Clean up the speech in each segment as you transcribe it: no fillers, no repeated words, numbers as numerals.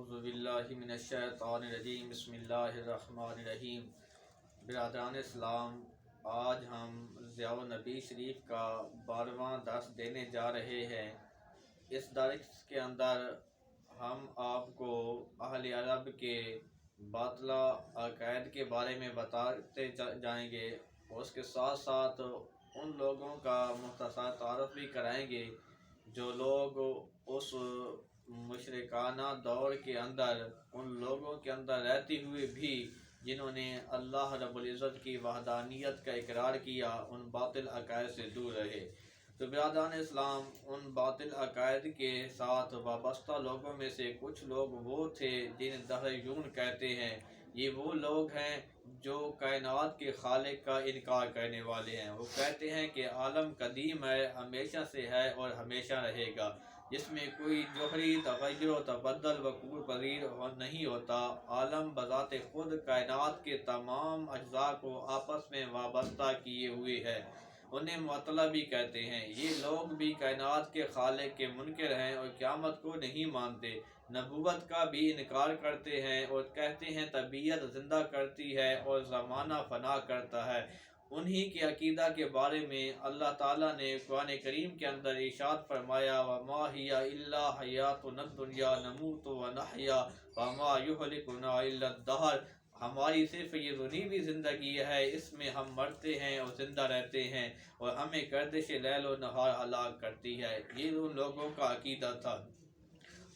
اعوذ باللہ من الشیطان الرجیم بسم اللہ الرحمن الرحیم۔ برادران اسلام، آج ہم ضیاء النبی شریف کا 12واں درس دینے جا رہے ہیں۔ اس درس کے اندر ہم آپ کو اہل عرب کے باطلہ عقائد کے بارے میں بتاتے جائیں گے، اور اس کے ساتھ ساتھ ان لوگوں کا مختصر تعارف بھی کرائیں گے جو لوگ اس مشرکانہ دور کے اندر ان لوگوں کے اندر رہتے ہوئے بھی جنہوں نے اللہ رب العزت کی وحدانیت کا اقرار کیا، ان باطل عقائد سے دور رہے۔ تو برادران اسلام، ان باطل عقائد کے ساتھ وابستہ لوگوں میں سے کچھ لوگ وہ تھے جنہیں دہریون کہتے ہیں۔ یہ وہ لوگ ہیں جو کائنات کے خالق کا انکار کرنے والے ہیں۔ وہ کہتے ہیں کہ عالم قدیم ہے، ہمیشہ سے ہے اور ہمیشہ رہے گا، جس میں کوئی جوہری تغیر و تبدل وقوع پذیر نہیں ہوتا۔ عالم بذات خود کائنات کے تمام اجزاء کو آپس میں وابستہ کیے ہوئے ہے۔ انہیں معطلہ بھی کہتے ہیں۔ یہ لوگ بھی کائنات کے خالق کے منکر ہیں اور قیامت کو نہیں مانتے، نبوت کا بھی انکار کرتے ہیں اور کہتے ہیں طبیعت زندہ کرتی ہے اور زمانہ فنا کرتا ہے۔ انہی کے عقیدہ کے بارے میں اللہ تعالیٰ نے قرآن کریم کے اندر ارشاد فرمایا، وَمَا هِيَ إِلَّا حَيَاتُنَا الدُّنْيَا نَمُوتُ وَنَحْيَا وَمَا يُهْلِكُنَا إِلَّا الدَّهْرُ۔ ہماری صرف یہ دنیوی زندگی ہے، اس میں ہم مرتے ہیں اور زندہ رہتے ہیں، اور ہمیں گردش لیل و نہار ہلاک کرتی ہے۔ یہ ان لوگوں کا عقیدہ تھا۔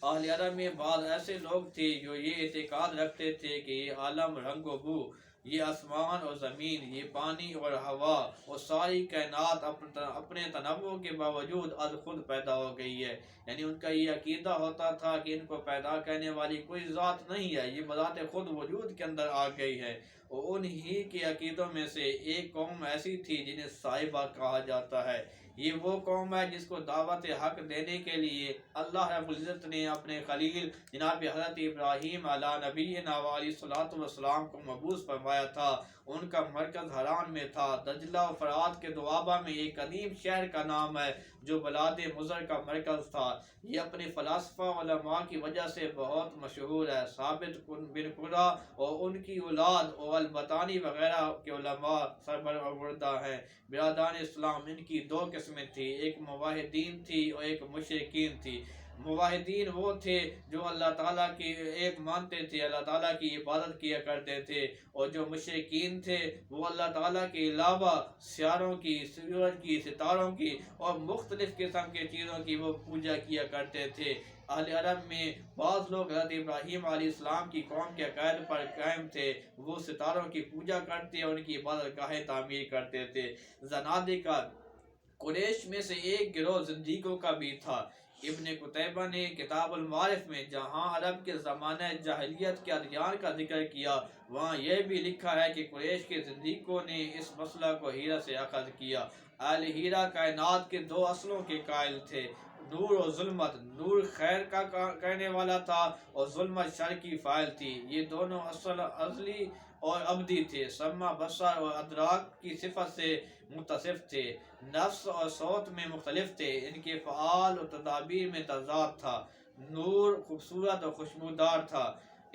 اہل عرب میں بعض ایسے لوگ تھے جو یہ اعتقاد رکھتے تھے کہ یہ عالم رنگ و بو، یہ آسمان اور زمین، یہ پانی اور ہوا اور ساری کائنات اپنے تنوع کے باوجود از خود پیدا ہو گئی ہے۔ یعنی ان کا یہ عقیدہ ہوتا تھا کہ ان کو پیدا کرنے والی کوئی ذات نہیں ہے، یہ بذات خود وجود کے اندر آ گئی ہے۔ اور انہی کے عقیدوں میں سے ایک قوم ایسی تھی جنہیں صائبہ کہا جاتا ہے۔ یہ وہ قوم ہے جس کو دعوت حق دینے کے لیے اللہ رب العزت نے اپنے خلیل جناب حضرت ابراہیم علیہ نبینا علیہ الصلوۃ والسلام کو مبعوث فرمایا تھا۔ ان کا مرکز حران میں تھا۔ دجلہ و فرات کے دوابہ میں ایک قدیم شہر کا نام ہے جو بلاد مضر کا مرکز تھا۔ یہ اپنے فلاسفہ علماء کی وجہ سے بہت مشہور ہے۔ ثابت بن قرہ اور ان کی اولاد اور البطانی وغیرہ کے علماء سربلندہ ہیں۔ برادران اسلام، ان کی دو قسمیں تھی، ایک موحدین تھی اور ایک مشرکین تھی۔ موحدین وہ تھے جو اللہ تعالیٰ کی ایک مانتے تھے، اللہ تعالیٰ کی عبادت کیا کرتے تھے، اور جو مشرکین تھے وہ اللہ تعالیٰ کے علاوہ سیاروں کی، سورج کی، ستاروں کی اور مختلف قسم کے چیزوں کی وہ پوجا کیا کرتے تھے۔ اہل عرب میں بعض لوگ حضرت ابراہیم علیہ السلام کی قوم کے عقائد پر قائم تھے۔ وہ ستاروں کی پوجا کرتے اور ان کی عبادت گاہیں تعمیر کرتے تھے۔ زنادقہ قریش میں سے ایک گروہ زندیقوں کا بھی تھا۔ ابن قتیبہ نے کتاب المعارف میں جہاں عرب کے زمانہ جاہلیت کے ادیان کا ذکر کیا، وہاں یہ بھی لکھا ہے کہ قریش کے زندیقوں نے اس مسئلہ کو ہیرا سے اخذ کیا۔ اہل ہیرا کائنات کے دو اصلوں کے قائل تھے، نور و ظلمت۔ نور خیر کا کرنے والا تھا اور ظلمت شر کی فاعل تھی۔ یہ دونوں اصل ازلی اور ابدی تھے، سمع، بصر اور ادراک کی صفت سے متصف تھے، نفس اور صوت میں مختلف تھے، ان کے فعال اور تدابیر میں تضاد تھا۔ نور خوبصورت اور خوشبودار تھا،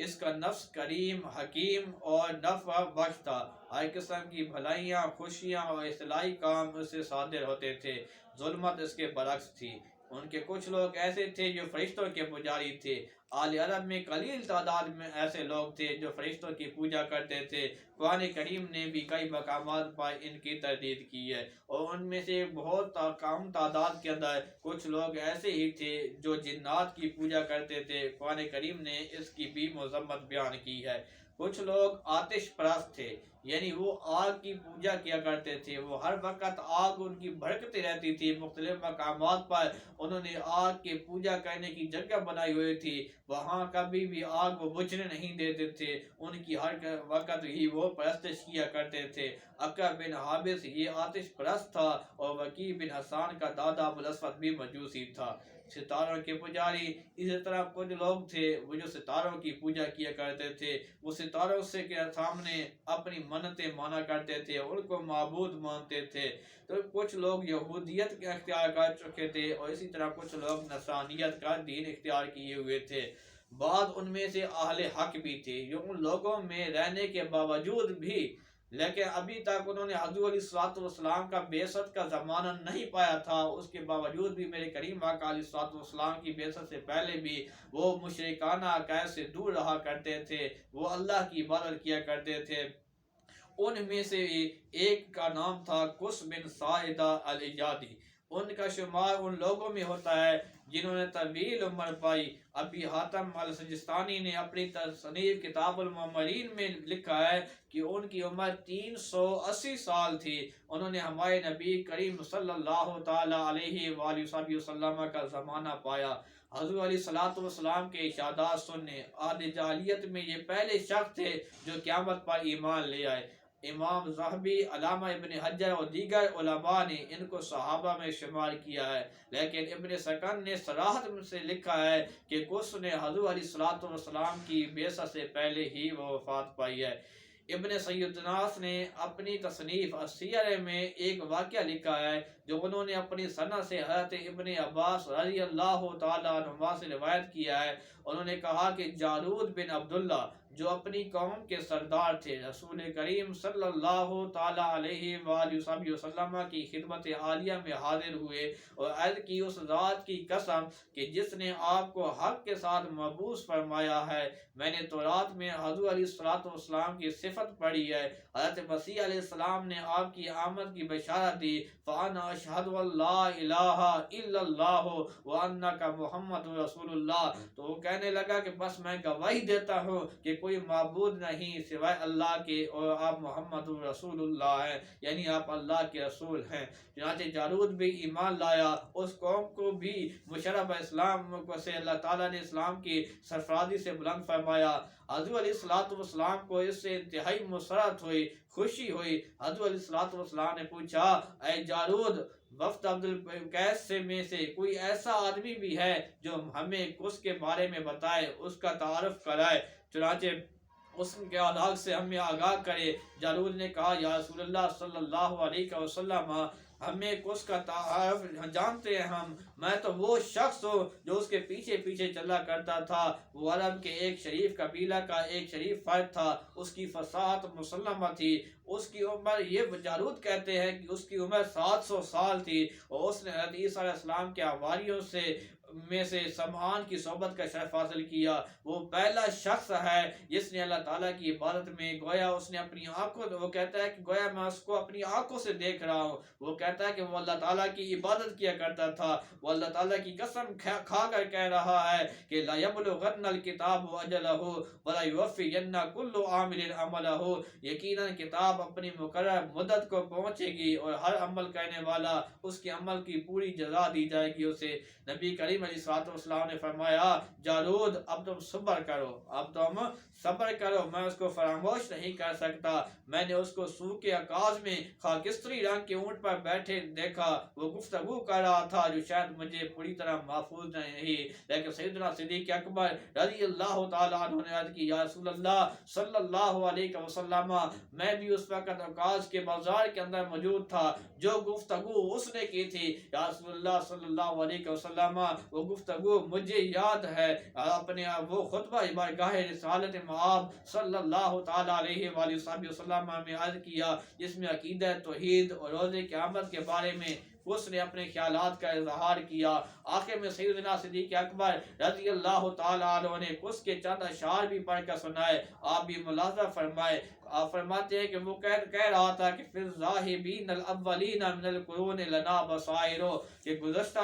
اس کا نفس کریم، حکیم اور نفع بخش تھا، ہر قسم کی بھلائیاں، خوشیاں اور اصلاحی کام اس سے صادر ہوتے تھے۔ ظلمت اس کے برعکس تھی۔ ان کے کچھ لوگ ایسے تھے جو فرشتوں کے پجاری تھے۔ اہل عرب میں قلیل تعداد میں ایسے لوگ تھے جو فرشتوں کی پوجا کرتے تھے۔ قرآن کریم نے بھی کئی مقامات پر ان کی تردید کی ہے، اور ان میں سے بہت کم تعداد کے اندر کچھ لوگ ایسے ہی تھے جو جنات کی پوجا کرتے تھے۔ قرآن کریم نے اس کی بھی مذمت بیان کی ہے۔ کچھ لوگ آتش پرست تھے، یعنی وہ آگ کی پوجا کیا کرتے تھے۔ وہ ہر وقت آگ ان کی بھڑکتی رہتی تھی۔ مختلف مقامات پر انہوں نے آگ کی پوجا کرنے کی جگہ بنائی ہوئی تھی، وہاں کبھی بھی آگ وہ بجھنے نہیں دیتے تھے، ان کی ہر وقت ہی وہ پرستش کیا کرتے تھے۔ عقرب بن حابس یہ آتش پرست تھا، اور وکیع بن حسان کا دادا ابو الاسود بھی مجوسی تھا۔ ستاروں کے پجاری، اسی طرح کچھ لوگ تھے وہ جو ستاروں کی پوجا کیا کرتے تھے۔ وہ ستاروں سے کے سامنے اپنی منتیں مانا کرتے تھے، ان کو معبود مانتے تھے۔ تو کچھ لوگ یہودیت کا اختیار کر چکے تھے، اور اسی طرح کچھ لوگ نصرانیت کا دین اختیار کیے ہوئے تھے۔ بعض ان میں سے اہل حق بھی تھے جو ان لوگوں میں رہنے کے باوجود بھی، لیکن ابھی تک انہوں نے حضور علیہ الصلوۃ والسلام کا بعثت کا زمانہ نہیں پایا تھا، اس کے باوجود بھی میرے کریم آقا علیہ الصلوۃ والسلام کی بعثت سے پہلے بھی وہ مشرکانہ عقائد سے دور رہا کرتے تھے، وہ اللہ کی عبادت کیا کرتے تھے۔ ان میں سے ایک کا نام تھا قس بن ساعدہ الیادی۔ ان کا شمار ان لوگوں میں ہوتا ہے جنہوں نے طویل عمر پائی۔ ابی حاتم السجستانی نے اپنی تصنیف کتاب المعمرین میں لکھا ہے کہ ان کی عمر 380 سال تھی۔ انہوں نے ہمارے نبی کریم صلی اللہ تعالی علیہ وآلہ وسلم کا زمانہ پایا۔ حضور علیہ الصلوۃ والسلام کے ارشادات سننے، عہد جاہلیت میں یہ پہلے شخص تھے جو قیامت پر ایمان لے آئے۔ امام ذہبی، علامہ ابن حجر اور دیگر علماء نے ان کو صحابہ میں شمار کیا ہے، لیکن ابن سکن نے صراحت سے لکھا ہے کہ قس نے حضور علیہ الصلوۃ والسلام کی بعثت سے پہلے ہی وہ وفات پائی ہے۔ ابن سیدناس نے اپنی تصنیف السیر میں ایک واقعہ لکھا ہے جو انہوں نے اپنی سند سے حضرت ابن عباس رضی اللہ تعالی عنہما سے روایت کیا ہے۔ انہوں نے کہا کہ جالود بن عبداللہ جو اپنی قوم کے سردار تھے، رسول کریم صلی اللہ تعالی علیہ وآلہ وسلم کی خدمت عالیہ میں حاضر ہوئے اور عرض کی اس ذات کی قسم کہ جس نے آپ کو حق کے ساتھ مبعوث فرمایا ہے، میں نے تورات میں حضور علیہ الصلوۃ والسلام کی صفت پڑھی ہے۔ حضرت مسیح علیہ السلام نے آپ کی آمد کی بشارت دی، فَأَنَا أَشْهَدُ أَن لَا إِلَٰهَ إِلَّا اللَّهُ وَأَنَّكَ مُحَمَّدٌ رسول اللہ۔ تو وہ کہنے لگا کہ بس میں گواہی دیتا ہوں کہ کوئی معبود نہیں سوائے اللہ کے اور آپ محمد رسول اللہ ہیں، یعنی آپ اللہ کے رسول ہیں۔ چنانچہ جالود بھی ایمان لایا، اس قوم کو بھی مشرف اسلام کو سے اللہ تعالیٰ نے اسلام کی سرفرازی سے بلند فرمایا۔ حضور علیہ الصلوۃ والسلام کو اس سے انتہائی مسرت ہوئی، خوشی ہوئی۔ حضور علیہ الصلوۃ والسلام نے پوچھا، اے جالود، وفد عبد القیس میں سے کوئی ایسا آدمی بھی ہے جو ہمیں قس کے بارے میں بتائے، اس کا تعارف کرائے، چنانچہ اس کے اخلاق سے ہمیں آگاہ کرے۔ جالود نے کہا، یا رسول اللہ صلی اللہ علیہ وسلم، ہمیں قس کا تعارف جانتے ہیں ہم، میں تو وہ شخص ہوں جو اس کے پیچھے پیچھے چلا کرتا تھا۔ وہ عرب کے ایک شریف قبیلہ کا ایک شریف فرد تھا، اس کی فصاحت مسلمہ تھی۔ اس کی عمر، یہ جالود کہتے ہیں کہ اس کی عمر 700 سال تھی، اور اس نے حضرت عیسیٰ علیہ السلام کے حواریوں میں سے سمعان کی صحبت کا شرف حاصل کیا۔ وہ پہلا شخص ہے جس نے اللہ تعالیٰ کی عبادت میں گویا اس نے اپنی آنکھوں، وہ کہتا ہے کہ گویا میں اس کو اپنی آنکھوں سے دیکھ رہا ہوں۔ وہ کہتا ہے کہ وہ اللہ تعالیٰ کی عبادت کیا کرتا تھا۔ وہ اللہ تعالیٰ کی قسم کھا کر کہہ رہا ہے کہ لا یبلغن الکتاب اجلہ ولا یوفین کل عامل عملہ، یقیناً کتاب اپنی مقرر مدت کو پہنچے گی اور ہر عمل کرنے والا اس کے عمل کی پوری جزا دی جائے گی اسے۔ نبی کریم علیہ الصلوۃ والسلام نے فرمایا، جالود اب تم صبر کرو، اب تم صبر کرو، میں اس کو فراموش نہیں کر سکتا۔ میں نے اس کو سوق عکاظ میں خاکستری رنگ کے اونٹ پر بیٹھے دیکھا، وہ گفتگو کر رہا تھا جو شاید مجھے پوری طرح محفوظ نہیں، لیکن سیدنا صدیق اکبر رضی اللہ تعالیٰ عنہ نے عرض کی، یا رسول اللہ صلی اللہ علیہ وسلم، میں بھی اس وقت عکاظ کے بازار کے اندر موجود تھا، جو گفتگو اس نے کی تھی یا رسول اللہ صلی اللہ علیہ وسلم وہ گفتگو مجھے یاد ہے۔ اپنے وہ خطبہ بارگاہ رسالت مآب صلی اللہ تعالی علیہ وآلہ وسلم میں عرض کیا، جس میں عقیدہ توحید اور روز قیامت کے بارے میں اس نے اپنے خیالات کا اظہار کیا۔ آخر میں سیدنا صدیق اکبر رضی اللہ تعالی عنہ نے اس کے چند اشعار بھی پڑھ کر سنائے، آپ بھی ملاحظہ فرمائے۔ آپ فرماتے ہیں کہ وہ کہہ رہا تھا کہ فی الذاہبین الاولین من القرون لنا بصائر، کہ گزشتہ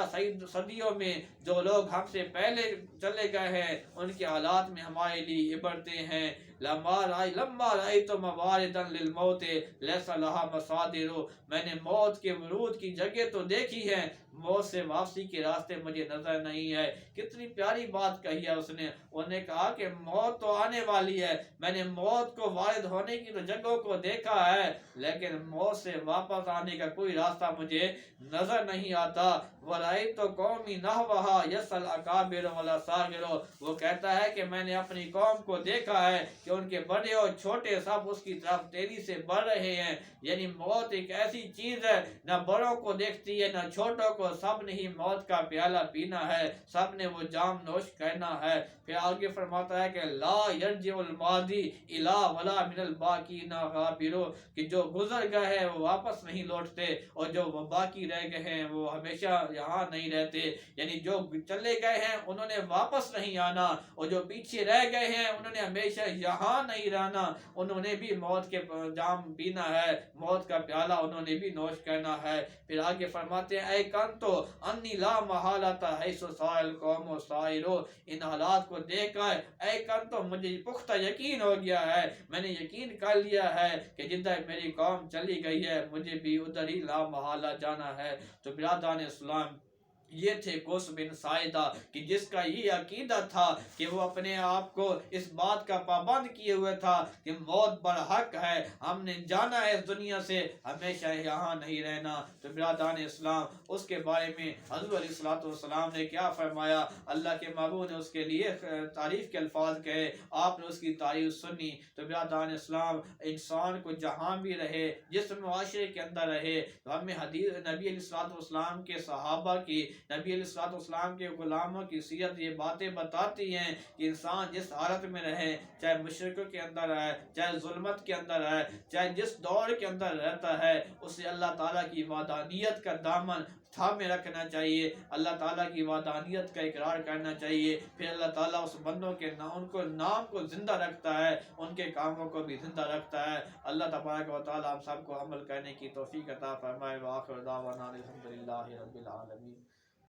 صدیوں میں جو لوگ ہم سے پہلے چلے گئے ہیں ان کے حالات میں ہمارے لیے عبرتیں ہیں۔ لما رأیت مواردا للموت لیس لها مصادر، میں نے موت کے ورود کی جگہ تو دیکھی ہے، موت سے واپسی کے راستے مجھے نظر نہیں ہے۔ کتنی پیاری بات کہی ہے اس نے۔ انہوں نے کہا کہ موت تو آنے والی ہے، میں نے موت کو وارد ہونے کی تو جگہوں کو دیکھا ہے، لیکن موت سے واپس آنے کا کوئی راستہ مجھے نظر نہیں آتا۔ وَرَأَيْتُ قَوْمِي نَحْوَهَا يَسْأَلُ الْأَكَابِرُ وَالْأَصَاغِرُ، وہ کہتا ہے کہ میں نے اپنی قوم کو دیکھا ہے کہ ان کے بڑے اور چھوٹے سب اس کی طرف تیزی سے بڑھ رہے ہیں۔ یعنی موت ایک ایسی چیز ہے، نہ بڑوں کو دیکھتی ہے نہ چھوٹوں کو کو سب نے ہی موت کا پیالہ پینا ہے، سب نے وہ جام نوش کرنا ہے۔ پھر آگے فرماتا ہے کہ لا یرجع الماضی الا ولا من الباقین غابر، کہ جو گزر گئے ہیں وہ واپس نہیں لوٹتے، اور جو باقی رہ گئے ہیں وہ ہمیشہ یہاں نہیں رہتے، یعنی جو چلے گئے ہیں انہوں نے واپس نہیں آنا، اور جو پیچھے رہ گئے ہیں انہوں نے ہمیشہ یہاں نہیں رہنا، انہوں نے بھی موت کے جام پینا ہے، موت کا پیالہ انہوں نے بھی نوش کرنا ہے۔ پھر آگے فرماتے ہیں اے کنتو انی لا محالتا حیث سائل قوم و سائرو، ان حالات کو دیکھ کر اے کنتو مجھے پختہ یقین ہو گیا ہے، میں نے یقین کر لیا ہے کہ جدھر میری قوم چلی گئی ہے مجھے بھی ادھر ہی لا محالہ جانا ہے۔ تو برادران اسلام، یہ تھے قوس بن ساعدہ کہ جس کا یہ عقیدہ تھا کہ وہ اپنے آپ کو اس بات کا پابند کیے ہوئے تھا کہ موت برحق ہے، ہم نے جانا ہے اس دنیا سے، ہمیشہ یہاں نہیں رہنا۔ تو برادران اسلام، اس کے بارے میں حضور علیہ الصلوۃ والسلام نے کیا فرمایا، اللہ کے محبوب نے اس کے لیے تعریف کے الفاظ کہے، آپ نے اس کی تعریف سنی۔ تو برادران اسلام، انسان کو جہاں بھی رہے، جس معاشرے کے اندر رہے، تو ہمیں حدیث نبی علیہ الصلوۃ والسلام کے صحابہ کی، نبی علیہ الصلوۃ والسلام کے غلاموں کی سیرت یہ باتیں بتاتی ہیں کہ انسان جس حالت میں رہے، چاہے مشرقوں کے اندر رہے، چاہے ظلمت کے اندر رہے، چاہے جس دور کے اندر رہتا ہے، اسے اللہ تعالیٰ کی وحدانیت کا دامن تھامے رکھنا چاہیے، اللہ تعالیٰ کی وحدانیت کا اقرار کرنا چاہیے۔ پھر اللہ تعالیٰ اس بندوں کے نام کو زندہ رکھتا ہے، ان کے کاموں کو بھی زندہ رکھتا ہے۔ اللہ تبارک و تعالیٰ ہم سب کو عمل کرنے کی توفیق عطا فرمائے۔ وآخر دعوانا الحمدللہ رب العالمین۔